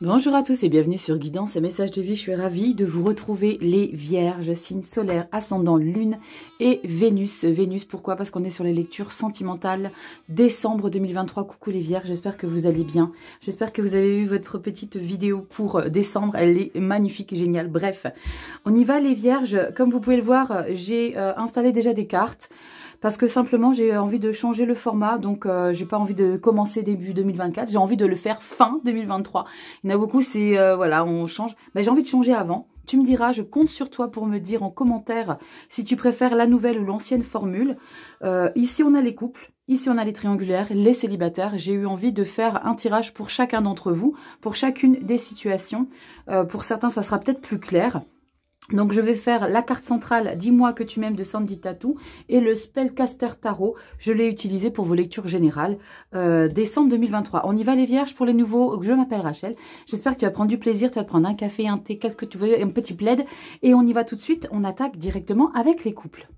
Bonjour à tous et bienvenue sur Guidance et Messages de Vie. Je suis ravie de vous retrouver les Vierges, signes solaires, ascendant Lune et Vénus. Vénus, pourquoi? Parce qu'on est sur les lectures sentimentales décembre 2023. Coucou les Vierges, j'espère que vous allez bien. J'espère que vous avez vu votre petite vidéo pour décembre. Elle est magnifique et géniale. Bref, on y va les Vierges. Comme vous pouvez le voir, j'ai installé déjà des cartes. Parce que simplement, j'ai envie de changer le format. Donc, j'ai pas envie de commencer début 2024. J'ai envie de le faire fin 2023. Il y en a beaucoup, c'est, voilà, on change. Mais j'ai envie de changer avant. Tu me diras, je compte sur toi pour me dire en commentaire si tu préfères la nouvelle ou l'ancienne formule. Ici, on a les couples. Ici, on a les triangulaires, les célibataires. J'ai eu envie de faire un tirage pour chacun d'entre vous, pour chacune des situations. Pour certains, ça sera peut-être plus clair. Donc, je vais faire la carte centrale, dis-moi que tu m'aimes de Sandy Tattoo et le Spellcaster Tarot. Je l'ai utilisé pour vos lectures générales, décembre 2023. On y va les Vierges pour les nouveaux. Je m'appelle Rachel. J'espère que tu vas prendre du plaisir. Tu vas te prendre un café, un thé, qu'est-ce que tu veux, un petit plaid. Et on y va tout de suite. On attaque directement avec les couples.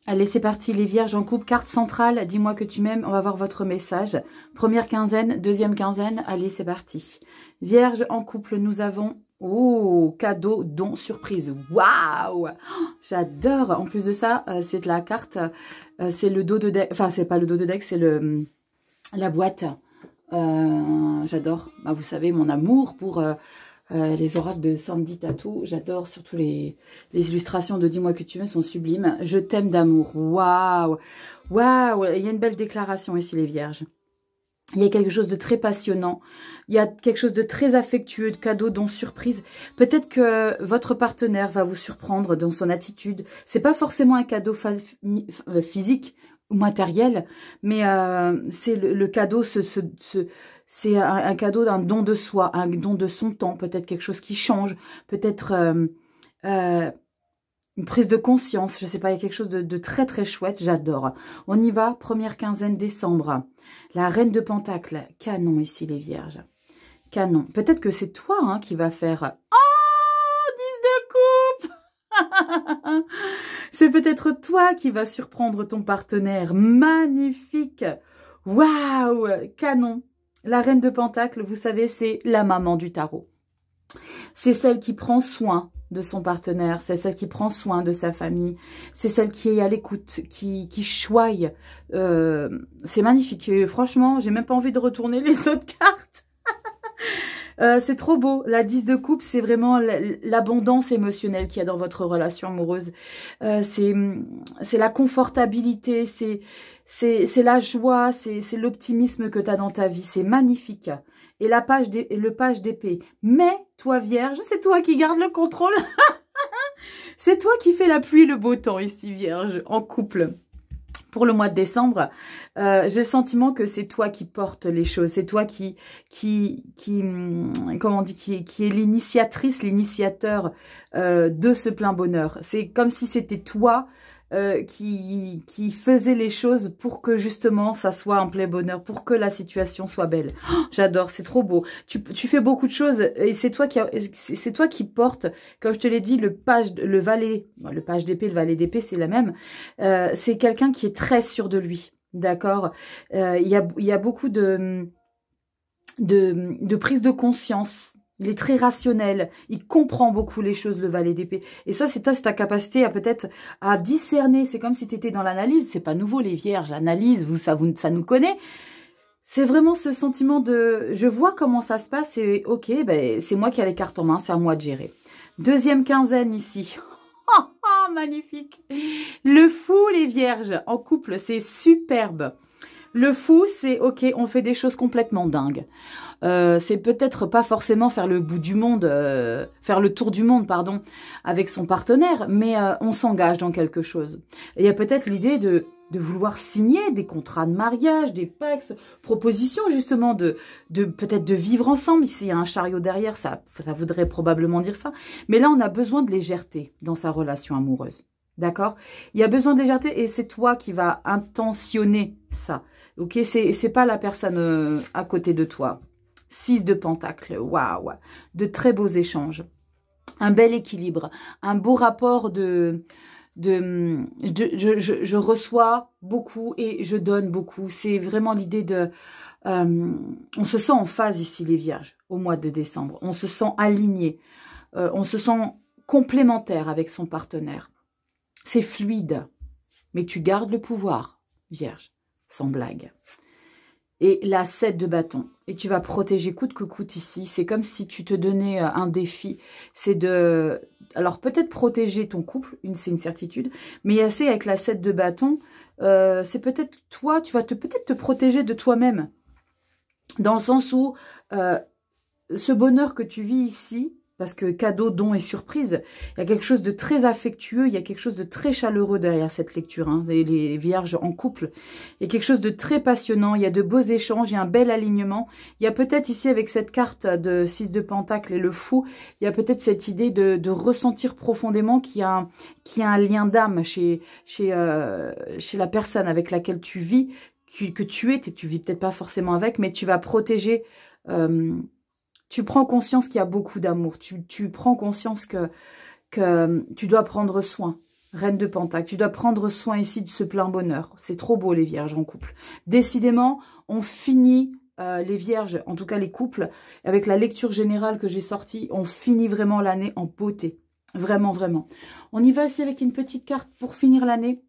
Allez, c'est parti les Vierges en couple. Carte centrale, dis-moi que tu m'aimes. On va voir votre message. Première quinzaine, deuxième quinzaine. Allez, c'est parti. Vierges en couple, nous avons... Oh, cadeau, don, surprise. Waouh, j'adore. En plus de ça, c'est de la carte, c'est le dos de deck. Enfin, c'est pas le dos de deck, c'est la boîte. J'adore. Bah, vous savez, mon amour pour les oracles de Sandy Tattoo. J'adore surtout les illustrations de Dis-moi que tu m'aimes sont sublimes. Je t'aime d'amour. Waouh, waouh. Il y a une belle déclaration ici, les Vierges. Il y a quelque chose de très passionnant, il y a quelque chose de très affectueux, de cadeau, don, surprise. Peut-être que votre partenaire va vous surprendre dans son attitude. C'est pas forcément un cadeau physique ou matériel, mais c'est le cadeau, c'est un cadeau d'un don de soi, un don de son temps, peut-être quelque chose qui change, peut-être... une prise de conscience, je sais pas, il y a quelque chose de très très chouette, j'adore. On y va, première quinzaine décembre. La reine de Pentacle, canon ici les Vierges. Canon. Peut-être que c'est toi hein, qui va faire... Oh, 10 de coupe. C'est peut-être toi qui va surprendre ton partenaire. Magnifique. Waouh, canon. La reine de Pentacle, vous savez, c'est la maman du tarot. C'est celle qui prend soin de son partenaire, c'est celle qui prend soin de sa famille, c'est celle qui est à l'écoute, qui choye. C'est magnifique. Et franchement, j'ai même pas envie de retourner les autres cartes. C'est trop beau. La 10 de coupe, c'est vraiment l'abondance émotionnelle qu'il y a dans votre relation amoureuse. C'est la confortabilité, c'est la joie, c'est l'optimisme que tu as dans ta vie. C'est magnifique. Et le page d'épée. Mais, toi Vierge, c'est toi qui garde le contrôle. C'est toi qui fais la pluie et le beau temps ici, Vierge, en couple. Pour le mois de décembre, j'ai le sentiment que c'est toi qui portes les choses. C'est toi comment on dit, qui est l'initiatrice, l'initiateur de ce plein bonheur. C'est comme si c'était toi qui faisait les choses pour que justement ça soit un plein bonheur, pour que la situation soit belle. Oh, j'adore, c'est trop beau. Tu fais beaucoup de choses et c'est toi qui porte, comme je te l'ai dit, le page d'épée, le valet d'épée, c'est la même. C'est quelqu'un qui est très sûr de lui, d'accord. Il y a beaucoup de prise de conscience. Il est très rationnel, il comprend beaucoup les choses, le valet d'épée. Et ça, c'est ta capacité à peut-être à discerner. C'est comme si tu étais dans l'analyse. C'est pas nouveau, les Vierges. Analyse, ça nous connaît. C'est vraiment ce sentiment de... Je vois comment ça se passe et ok, ben, c'est moi qui ai les cartes en main, c'est à moi de gérer. Deuxième quinzaine ici. Oh, oh, magnifique. Le fou, les Vierges, en couple, c'est superbe. Le fou, c'est ok, on fait des choses complètement dingues. C'est peut-être pas forcément faire le bout du monde, faire le tour du monde, pardon, avec son partenaire, mais on s'engage dans quelque chose. Et il y a peut-être l'idée de vouloir signer des contrats de mariage, des pactes, propositions justement de peut-être de vivre ensemble. S'il y a un chariot derrière, ça voudrait probablement dire ça. Mais là, on a besoin de légèreté dans sa relation amoureuse. D'accord? Il y a besoin de légèreté et c'est toi qui vas intentionner ça. Ok? C'est pas la personne à côté de toi. 6 de Pentacle. Waouh! De très beaux échanges. Un bel équilibre. Un beau rapport je reçois beaucoup et je donne beaucoup. C'est vraiment l'idée de On se sent en phase ici, les vierges, au mois de décembre. On se sent aligné. On se sent complémentaire avec son partenaire. C'est fluide. Mais tu gardes le pouvoir, vierge, sans blague. Et la 7 de bâton. Et tu vas protéger coûte que coûte ici. C'est comme si tu te donnais un défi. C'est de... Alors, peut-être protéger ton couple, c'est une certitude. Mais assez avec la 7 de bâton, c'est peut-être toi, tu vas peut-être te protéger de toi-même. Dans le sens où ce bonheur que tu vis ici, parce que cadeau, don et surprise, il y a quelque chose de très affectueux, il y a quelque chose de très chaleureux derrière cette lecture, hein, les vierges en couple. Il y a quelque chose de très passionnant, il y a de beaux échanges, il y a un bel alignement. Il y a peut-être ici, avec cette carte de 6 de Pentacle et le fou, il y a peut-être cette idée de ressentir profondément qu'il y a un lien d'âme chez la personne avec laquelle tu vis, que tu vis peut-être pas forcément avec, mais tu vas protéger... tu prends conscience qu'il y a beaucoup d'amour. Tu prends conscience que tu dois prendre soin. Reine de Pentacle, tu dois prendre soin ici de ce plein bonheur. C'est trop beau, les vierges en couple. Décidément, on finit les vierges, en tout cas les couples, avec la lecture générale que j'ai sortie, on finit vraiment l'année en beauté. Vraiment, vraiment. On y va aussi avec une petite carte pour finir l'année.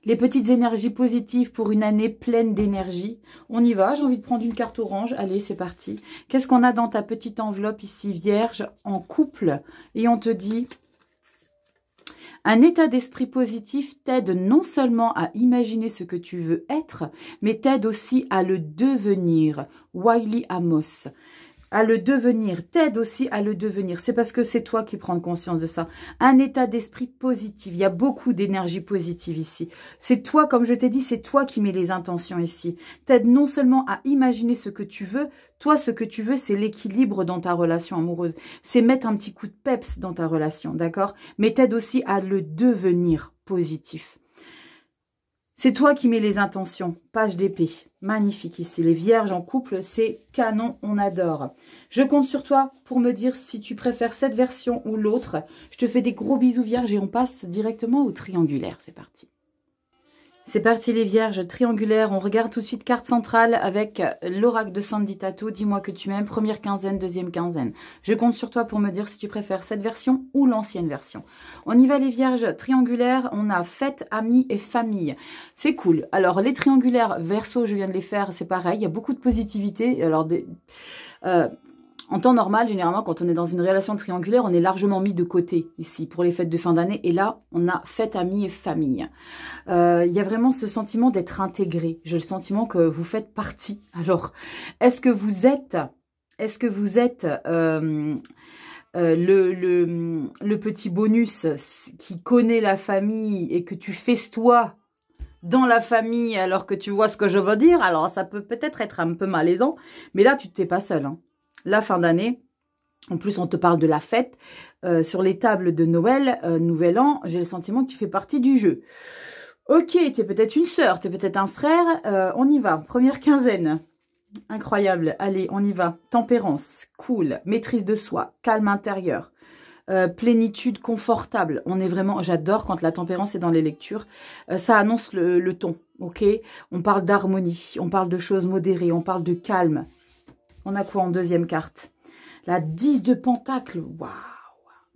Les petites énergies positives pour une année pleine d'énergie. On y va, j'ai envie de prendre une carte orange. Allez, c'est parti. Qu'est-ce qu'on a dans ta petite enveloppe ici, vierge, en couple? Et on te dit, un état d'esprit positif t'aide non seulement à imaginer ce que tu veux être, mais t'aide aussi à le devenir. Wiley Amos. À le devenir, t'aide aussi à le devenir. C'est parce que c'est toi qui prends conscience de ça. Un état d'esprit positif. Il y a beaucoup d'énergie positive ici. C'est toi, comme je t'ai dit, c'est toi qui mets les intentions ici. T'aide non seulement à imaginer ce que tu veux. Toi, ce que tu veux, c'est l'équilibre dans ta relation amoureuse. C'est mettre un petit coup de peps dans ta relation, d'accord? Mais t'aide aussi à le devenir positif. C'est toi qui mets les intentions. Page d'épée. Magnifique ici. Les vierges en couple, c'est canon, on adore. Je compte sur toi pour me dire si tu préfères cette version ou l'autre. Je te fais des gros bisous vierges et on passe directement au triangulaire. C'est parti. C'est parti les vierges, triangulaire. On regarde tout de suite carte centrale avec l'oracle de Sandy Tato. Dis-moi que tu m'aimes. Première quinzaine, deuxième quinzaine. Je compte sur toi pour me dire si tu préfères cette version ou l'ancienne version. On y va les vierges, triangulaire. On a fête, amis et famille. C'est cool. Alors les triangulaires, verso, je viens de les faire, c'est pareil. Il y a beaucoup de positivité. Alors en temps normal, généralement, quand on est dans une relation triangulaire, on est largement mis de côté ici pour les fêtes de fin d'année. Et là, on a fête, amis et famille. Il y a vraiment ce sentiment d'être intégré. J'ai le sentiment que vous faites partie. Alors, est-ce que vous êtes le petit bonus qui connaît la famille et que tu festoies dans la famille alors que tu vois ce que je veux dire? Alors, ça peut peut-être être un peu malaisant, mais là, tu t'es pas seul, hein. La fin d'année, en plus on te parle de la fête, sur les tables de Noël, Nouvel An, j'ai le sentiment que tu fais partie du jeu. Ok, tu es peut-être une sœur, tu es peut-être un frère, on y va, première quinzaine. Incroyable, allez, on y va. Tempérance, cool, maîtrise de soi, calme intérieur, plénitude confortable. On est vraiment, j'adore quand la tempérance est dans les lectures, ça annonce le ton, ok? On parle d'harmonie, on parle de choses modérées, on parle de calme. On a quoi en deuxième carte? La 10 de Pentacle. Waouh!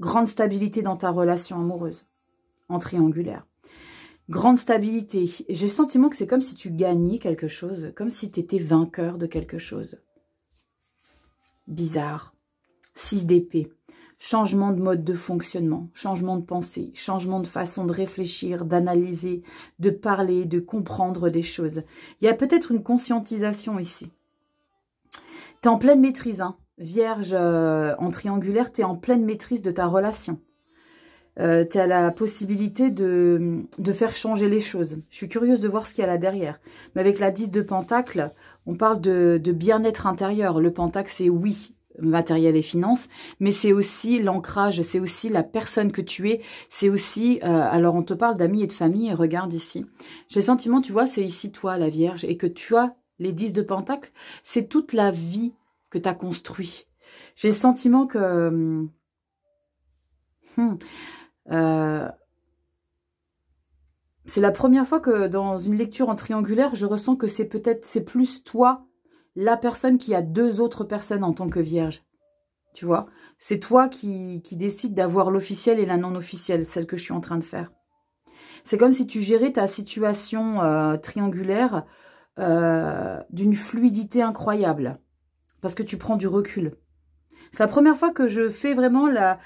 Grande stabilité dans ta relation amoureuse. En triangulaire. Grande stabilité. J'ai le sentiment que c'est comme si tu gagnais quelque chose. Comme si tu étais vainqueur de quelque chose. Bizarre. 6 d'épée. Changement de mode de fonctionnement. Changement de pensée. Changement de façon de réfléchir, d'analyser, de parler, de comprendre des choses. Il y a peut-être une conscientisation ici. Tu es en pleine maîtrise, hein. Vierge en triangulaire, tu es en pleine maîtrise de ta relation. Tu as la possibilité de faire changer les choses. Je suis curieuse de voir ce qu'il y a là derrière. Mais avec la 10 de Pentacle, on parle de bien-être intérieur. Le Pentacle, c'est oui, matériel et finances, mais c'est aussi l'ancrage, c'est aussi la personne que tu es. C'est aussi, alors on te parle d'amis et de famille, regarde ici. J'ai le sentiment, tu vois, c'est ici toi, la Vierge, et que tu as les 10 de Pentacle, c'est toute la vie que tu as construit. J'ai le sentiment que c'est la première fois que dans une lecture en triangulaire, je ressens que c'est plus toi la personne qui a 2 autres personnes en tant que vierge. Tu vois, c'est toi qui décides d'avoir l'officiel et la non officielle, celle que je suis en train de faire. C'est comme si tu gérais ta situation triangulaire d'une fluidité incroyable. Parce que tu prends du recul. C'est la première fois que je fais vraiment la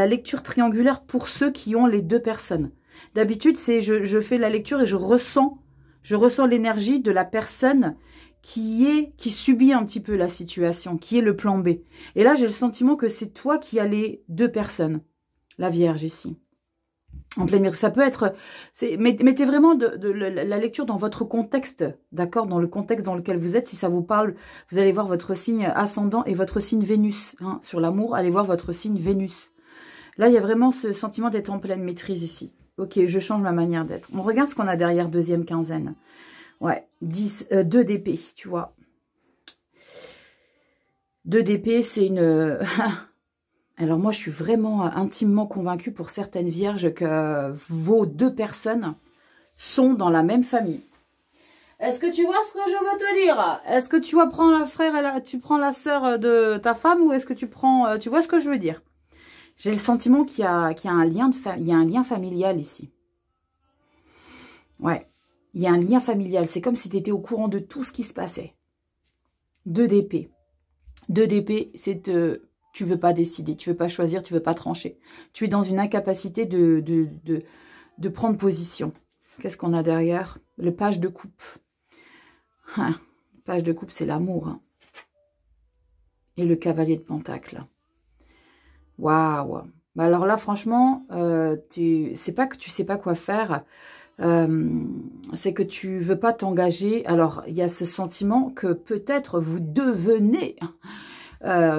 lecture triangulaire pour ceux qui ont les 2 personnes. D'habitude, c'est je fais la lecture et je ressens l'énergie de la personne qui subit un petit peu la situation, qui est le plan B. Et là, j'ai le sentiment que c'est toi qui as les 2 personnes. La Vierge ici. En plein milieu. Ça peut être... Mettez vraiment la lecture dans votre contexte, d'accord? Dans le contexte dans lequel vous êtes. Si ça vous parle, vous allez voir votre signe ascendant et votre signe Vénus. Hein. Sur l'amour, allez voir votre signe Vénus. Là, il y a vraiment ce sentiment d'être en pleine maîtrise ici. Ok, je change ma manière d'être. On regarde ce qu'on a derrière deuxième quinzaine. Ouais, 2 d'épée, tu vois. 2 d'épée, c'est une... Alors moi, je suis vraiment intimement convaincue pour certaines vierges que vos 2 personnes sont dans la même famille. Est-ce que tu vois ce que je veux te dire? Est-ce que tu prends la frère et tu prends la sœur de ta femme ou est-ce que tu prends... tu vois ce que je veux dire? J'ai le sentiment qu'il y a un lien familial ici. Ouais, il y a un lien familial. C'est comme si tu étais au courant de tout ce qui se passait. 2 d'épée. 2 d'épée, c'est... tu veux pas décider, tu veux pas choisir, tu veux pas trancher. Tu es dans une incapacité de prendre position. Qu'est-ce qu'on a derrière? Le page de coupe. Le page de coupe, c'est l'amour. Hein. Et le cavalier de pentacle. Waouh! Bah alors là, franchement, c'est pas que tu sais pas quoi faire. C'est que tu veux pas t'engager. Alors, il y a ce sentiment que peut-être vous devenez...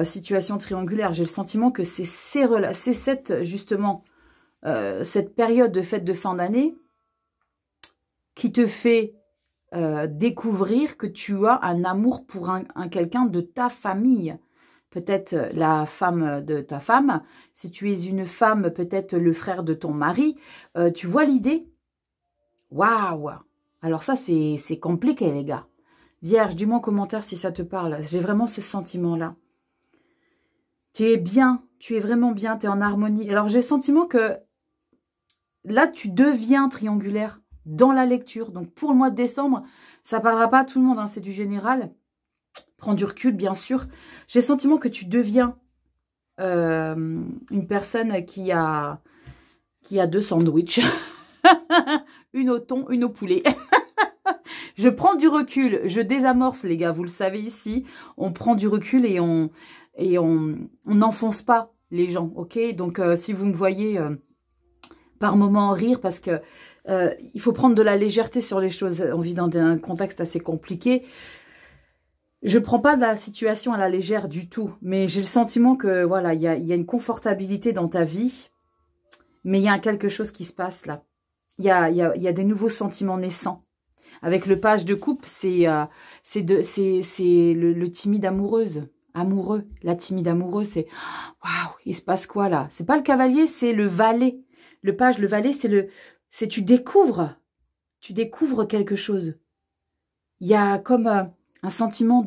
situation triangulaire. J'ai le sentiment que c'est cette période de fête de fin d'année qui te fait découvrir que tu as un amour pour quelqu'un de ta famille. Peut-être la femme de ta femme. Si tu es une femme, peut-être le frère de ton mari. Tu vois l'idée? Waouh! Alors ça, c'est compliqué, les gars. Vierge, dis-moi en commentaire si ça te parle. J'ai vraiment ce sentiment-là. Tu es bien, tu es vraiment bien, tu es en harmonie. Alors, j'ai le sentiment que là, tu deviens triangulaire dans la lecture. Donc, pour le mois de décembre, ça ne parlera pas à tout le monde, hein, c'est du général. Prends du recul, bien sûr. J'ai le sentiment que tu deviens une personne qui a 2 sandwichs. Une au thon, une au poulet. Je prends du recul, je désamorce, les gars, vous le savez ici. On prend du recul et on n'enfonce pas les gens, ok? Donc, si vous me voyez par moments rire, parce que il faut prendre de la légèreté sur les choses. On vit dans un contexte assez compliqué. Je prends pas de la situation à la légère du tout, mais j'ai le sentiment que, voilà, il y a une confortabilité dans ta vie, mais il y a quelque chose qui se passe là. Il y a des nouveaux sentiments naissants. Avec le page de coupe, c'est le timide amoureux, la timide amoureuse, c'est waouh, il se passe quoi là? C'est pas le cavalier, c'est le valet. Le page, le valet, c'est tu découvres quelque chose. Il y a comme un sentiment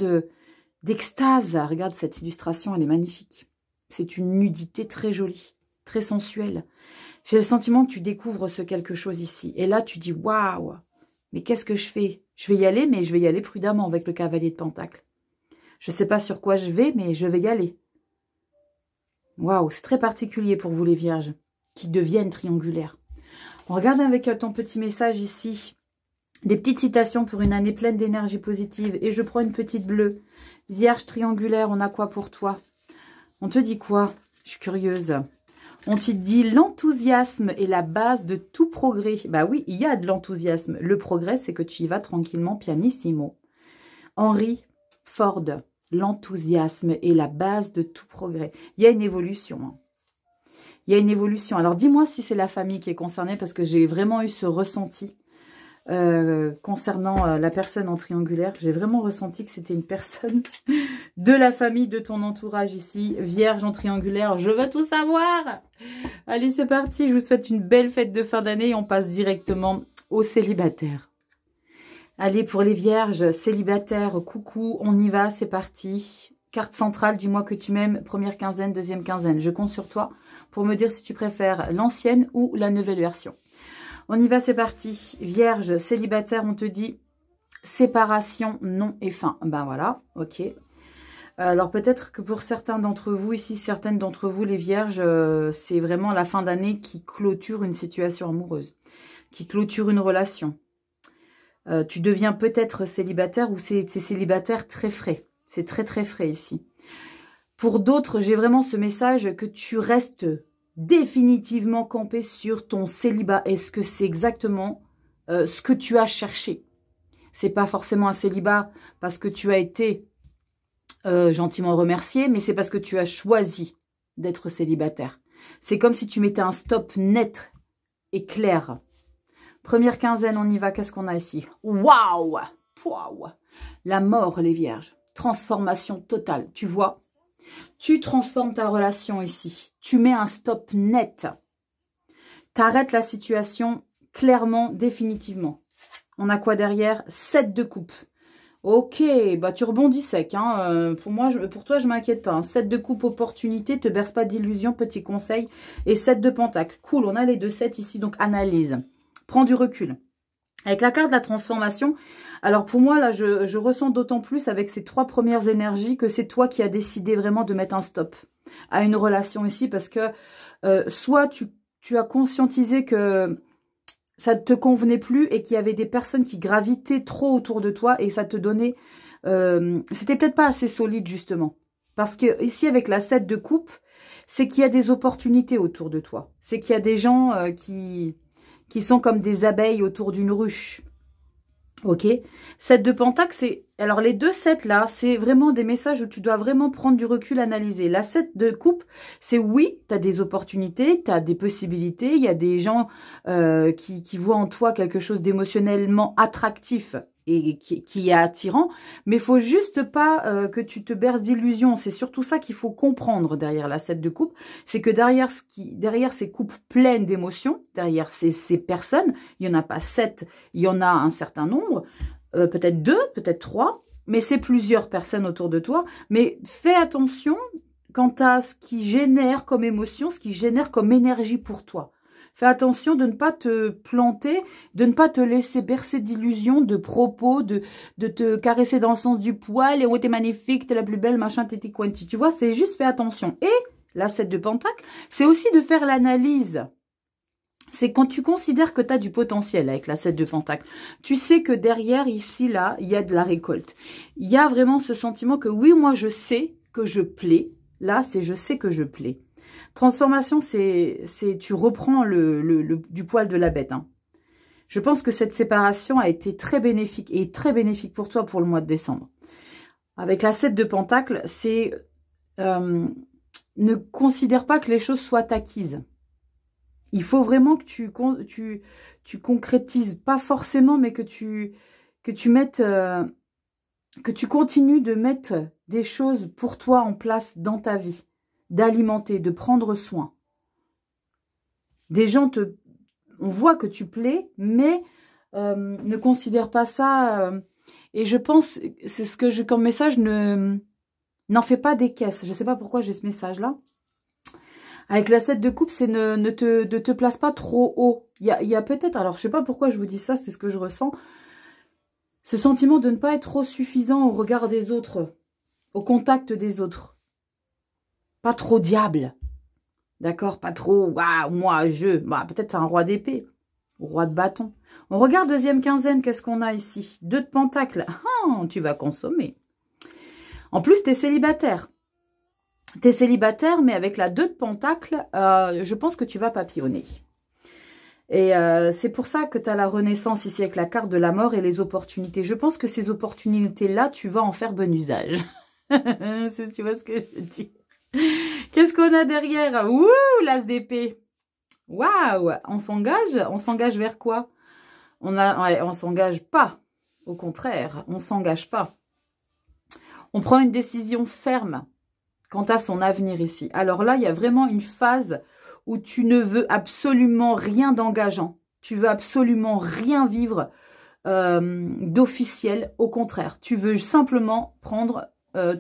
d'extase. Regarde cette illustration, elle est magnifique. C'est une nudité très jolie, très sensuelle. J'ai le sentiment que tu découvres ce quelque chose ici. Et là, tu dis waouh, mais qu'est-ce que je fais? Je vais y aller, mais je vais y aller prudemment avec le cavalier de pentacle. Je ne sais pas sur quoi je vais, mais je vais y aller. Waouh, c'est très particulier pour vous les vierges, qui deviennent triangulaires. On regarde avec ton petit message ici. Des petites citations pour une année pleine d'énergie positive. Et je prends une petite bleue. Vierge triangulaire, on a quoi pour toi? On te dit quoi? Je suis curieuse. On te dit l'enthousiasme est la base de tout progrès. Bah oui, il y a de l'enthousiasme. Le progrès, c'est que tu y vas tranquillement, pianissimo. Henry Ford, l'enthousiasme est la base de tout progrès. Il y a une évolution. Hein. Il y a une évolution. Alors, dis-moi si c'est la famille qui est concernée, parce que j'ai vraiment eu ce ressenti concernant la personne en triangulaire. J'ai vraiment ressenti que c'était une personne de la famille, de ton entourage ici. Vierge en triangulaire, je veux tout savoir. Allez, c'est parti. Je vous souhaite une belle fête de fin d'année et on passe directement aux célibataires. Allez, pour les vierges, célibataires, coucou, on y va, c'est parti. Carte centrale, dis-moi que tu m'aimes, première quinzaine, deuxième quinzaine. Je compte sur toi pour me dire si tu préfères l'ancienne ou la nouvelle version. On y va, c'est parti. Vierge, célibataire, on te dit séparation, non et fin. Ben voilà, ok. Alors peut-être que pour certains d'entre vous ici, certaines d'entre vous, les vierges, c'est vraiment la fin d'année qui clôture une situation amoureuse, qui clôture une relation. Tu deviens peut-être célibataire ou c'est célibataire très frais. C'est très très frais ici. Pour d'autres, j'ai vraiment ce message que tu restes définitivement campé sur ton célibat. Est-ce que c'est exactement ce que tu as cherché? C'est pas forcément un célibat parce que tu as été gentiment remercié, mais c'est parce que tu as choisi d'être célibataire. C'est comme si tu mettais un stop net et clair. Première quinzaine, on y va. Qu'est-ce qu'on a ici? Waouh! Waouh! La mort, les vierges. Transformation totale. Tu vois? Tu transformes ta relation ici. Tu mets un stop net. Tu arrêtes la situation clairement, définitivement. On a quoi derrière? 7 de coupe. Ok, bah tu rebondis sec. Hein. Pour toi, je m'inquiète pas. Hein. 7 de coupe, opportunité, te berce pas d'illusions, petit conseil. Et 7 de pentacle. Cool, on a les deux 7 ici, donc analyse. Prends du recul. Avec la carte de la transformation, alors pour moi, là, je ressens d'autant plus avec ces 3 premières énergies que c'est toi qui as décidé vraiment de mettre un stop à une relation ici parce que soit tu as conscientisé que ça ne te convenait plus et qu'il y avait des personnes qui gravitaient trop autour de toi et ça te donnait... c'était peut-être pas assez solide justement. Parce que ici, avec la 7 de coupe, c'est qu'il y a des opportunités autour de toi. C'est qu'il y a des gens qui sont comme des abeilles autour d'une ruche. Ok. 7 de pentacle, c'est... Alors, les deux 7 là, c'est vraiment des messages où tu dois vraiment prendre du recul, analyser. La 7 de coupe, c'est oui, tu as des opportunités, tu as des possibilités. Il y a des gens qui voient en toi quelque chose d'émotionnellement attractif et qui est attirant. Mais il faut juste pas que tu te berces d'illusions. C'est surtout ça qu'il faut comprendre derrière la 7 de coupe. C'est que derrière ces coupes pleines d'émotions, derrière ces personnes, il n'y en a pas 7, il y en a un certain nombre. Peut-être 2, peut-être 3, mais c'est plusieurs personnes autour de toi. Mais fais attention quant à ce qui génère comme émotion, ce qui génère comme énergie pour toi. Fais attention de ne pas te planter, de ne pas te laisser bercer d'illusions, de propos, de te caresser dans le sens du poil. Et oh, t'es magnifique, t'es la plus belle, machin, titi quanti. Tu vois, c'est juste fais attention. Et la 7 de pentacle, c'est aussi de faire l'analyse. C'est quand tu considères que tu as du potentiel avec la 7 de pentacle. Tu sais que derrière, ici, là, il y a de la récolte. Il y a vraiment ce sentiment que oui, moi, je sais que je plais. Là, c'est je sais que je plais. Transformation, c'est tu reprends du poil de la bête. Hein. Je pense que cette séparation a été très bénéfique et très bénéfique pour toi pour le mois de décembre. Avec la 7 de pentacle, c'est ne considère pas que les choses soient acquises. Il faut vraiment que tu concrétises, pas forcément, mais que tu mettes, que tu continues de mettre des choses pour toi en place dans ta vie, d'alimenter, de prendre soin. Des gens on voit que tu plais, mais ne considère pas ça. Et je pense, c'est ce que j'ai comme message, n'en fais pas des caisses. Je ne sais pas pourquoi j'ai ce message-là. Avec la 7 de coupe, c'est ne te place pas trop haut. Il y a peut-être, alors je sais pas pourquoi je vous dis ça, c'est ce que je ressens. Ce sentiment de ne pas être trop suffisant au regard des autres, au contact des autres. Pas trop diable. D'accord? Pas trop, waouh, moi, bah, peut-être c'est un roi d'épée, roi de bâton. On regarde deuxième quinzaine, qu'est-ce qu'on a ici? 2 de pentacle. Ah, tu vas consommer. En plus, tu es célibataire. Tu es célibataire, mais avec la 2 de pentacle, je pense que tu vas papillonner. Et c'est pour ça que tu as la renaissance ici avec la carte de la mort et les opportunités. Je pense que ces opportunités-là, tu vas en faire bon usage. Si tu vois ce que je veux dire. Qu'est-ce qu'on a derrière? Ouh, l'as d'épée. Waouh, on s'engage vers quoi? On s'engage pas. Au contraire, on s'engage pas. On prend une décision ferme quant à son avenir ici. Alors là, il y a vraiment une phase où tu ne veux absolument rien d'engageant. Tu veux absolument rien vivre d'officiel. Au contraire, tu veux simplement prendre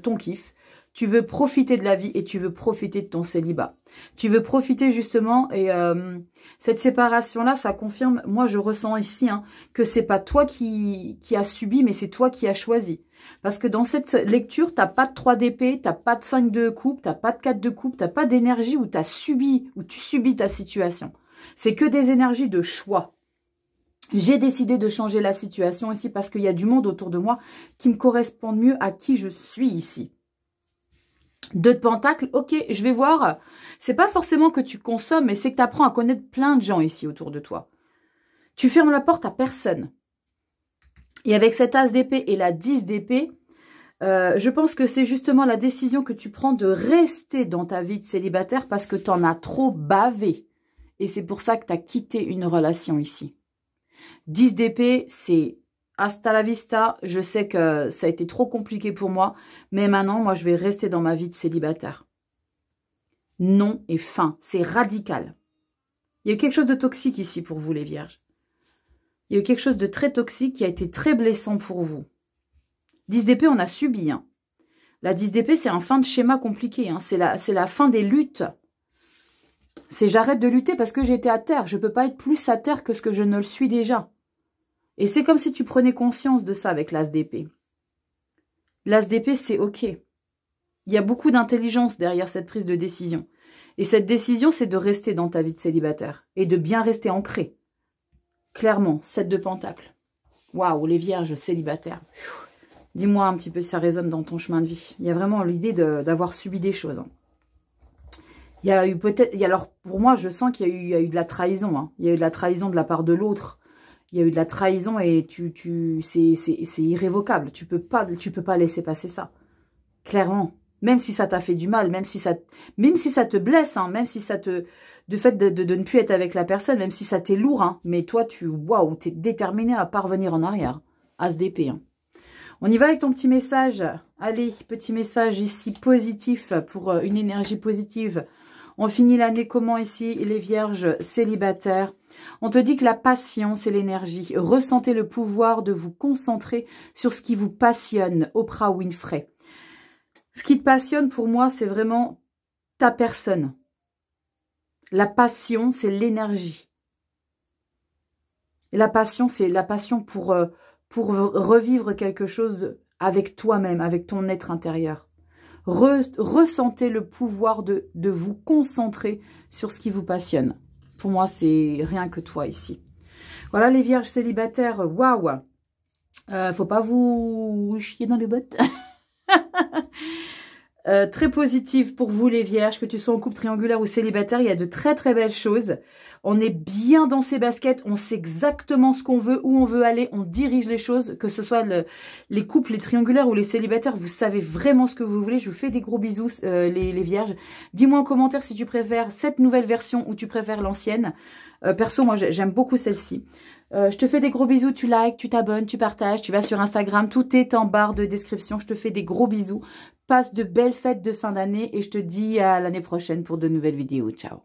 ton kiff. Tu veux profiter de la vie et tu veux profiter de ton célibat. Tu veux profiter justement et cette séparation-là, ça confirme, moi je ressens ici que c'est pas toi qui as subi, mais c'est toi qui as choisi. Parce que dans cette lecture, t'as pas de 3 d'épée, t'as pas de 5 de coupe, t'as pas de 4 de coupe, t'as pas d'énergie où tu subis ta situation. C'est que des énergies de choix. J'ai décidé de changer la situation ici parce qu'il y a du monde autour de moi qui me correspond mieux à qui je suis ici. 2 de Pentacles, ok, je vais voir. C'est pas forcément que tu consommes, mais c'est que tu apprends à connaître plein de gens ici autour de toi. Tu fermes la porte à personne. Et avec cet As d'épée et la 10 d'épée, je pense que c'est justement la décision que tu prends de rester dans ta vie de célibataire parce que tu en as trop bavé. Et c'est pour ça que tu as quitté une relation ici. 10 d'épée, c'est... Hasta la vista, je sais que ça a été trop compliqué pour moi, mais maintenant, moi, je vais rester dans ma vie de célibataire. Non et fin, c'est radical. Il y a eu quelque chose de toxique ici pour vous, les vierges. Il y a eu quelque chose de très toxique qui a été très blessant pour vous. 10 d'épée, on a subi. La 10 d'épée, c'est un fin de schéma compliqué. C'est la fin des luttes. C'est j'arrête de lutter parce que j'ai été à terre. Je ne peux pas être plus à terre que ce que je ne le suis déjà. Et c'est comme si tu prenais conscience de ça avec l'As d'épée. L'As d'épée, c'est ok. Il y a beaucoup d'intelligence derrière cette prise de décision. Et cette décision, c'est de rester dans ta vie de célibataire. Et de bien rester ancré. Clairement, 7 de Pentacles. Waouh, les vierges célibataires. Dis-moi un petit peu si ça résonne dans ton chemin de vie. Il y a vraiment l'idée d'avoir subi des choses. Il y a eu peut-être... Alors, pour moi, je sens qu'il y a eu de la trahison. Il y a eu de la trahison de la part de l'autre. Il y a eu de la trahison et c'est irrévocable. Tu peux pas laisser passer ça. Clairement. Même si ça t'a fait du mal, même si ça te blesse, même si ça te... De fait de ne plus être avec la personne, même si ça t'est lourd, mais toi, waouh, t'es déterminé à pas revenir en arrière. As d'épée. On y va avec ton petit message. Allez, petit message ici positif pour une énergie positive. On finit l'année comment ici, les vierges célibataires? On te dit que la passion, c'est l'énergie. Ressentez le pouvoir de vous concentrer sur ce qui vous passionne. Oprah Winfrey. Ce qui te passionne, pour moi, c'est vraiment ta personne. La passion, c'est l'énergie. Et la passion, c'est la passion pour revivre quelque chose avec toi-même, avec ton être intérieur. Ressentez le pouvoir de vous concentrer sur ce qui vous passionne. Pour moi, c'est rien que toi ici. Voilà les vierges célibataires. Waouh. Faut pas vous chier dans les bottes. Très positive pour vous les vierges, que tu sois en couple triangulaire ou célibataire, il y a de très très belles choses. On est bien dans ses baskets, on sait exactement ce qu'on veut, où on veut aller, on dirige les choses, que ce soit les couples, les triangulaires ou les célibataires, vous savez vraiment ce que vous voulez. Je vous fais des gros bisous les vierges. Dis-moi en commentaire si tu préfères cette nouvelle version ou tu préfères l'ancienne. Perso, moi j'aime beaucoup celle-ci. Je te fais des gros bisous, tu likes, tu t'abonnes, tu partages, tu vas sur Instagram, tout est en barre de description. Je te fais des gros bisous. Passe de belles fêtes de fin d'année et je te dis à l'année prochaine pour de nouvelles vidéos. Ciao.